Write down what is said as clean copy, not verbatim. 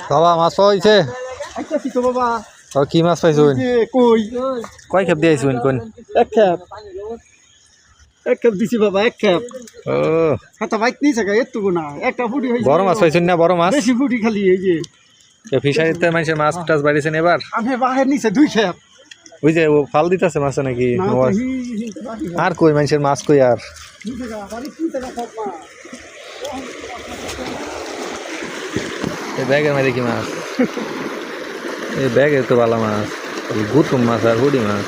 বাবা মাছ পাইছে বাবা কি মাছ পাইছুন কই কয় খেপ দিয়ে আইছুন কোন এক খেপ দিছি বাবা এক খেপ ও হাতা বাইক নিছে গা এতটুকু না একটা ফুটি হইছে বড় মাছ পাইছুন না বড় মাছ বেশি ফুটি খালি এই যে ফিশারিতে মানুষের মাছ টাছ বাড়িছেন এবার আমি বাহির নিছে দুই খেপ ওই যে ও ফাল দিতেছে মাছ নাকি আর কই মানুষের মাছ কই আর এই ব্যাগের মধ্যে কি মাছ এই ব্যাগে তো ভালো মাছ গুতুম মাছ আর হুডি মাছ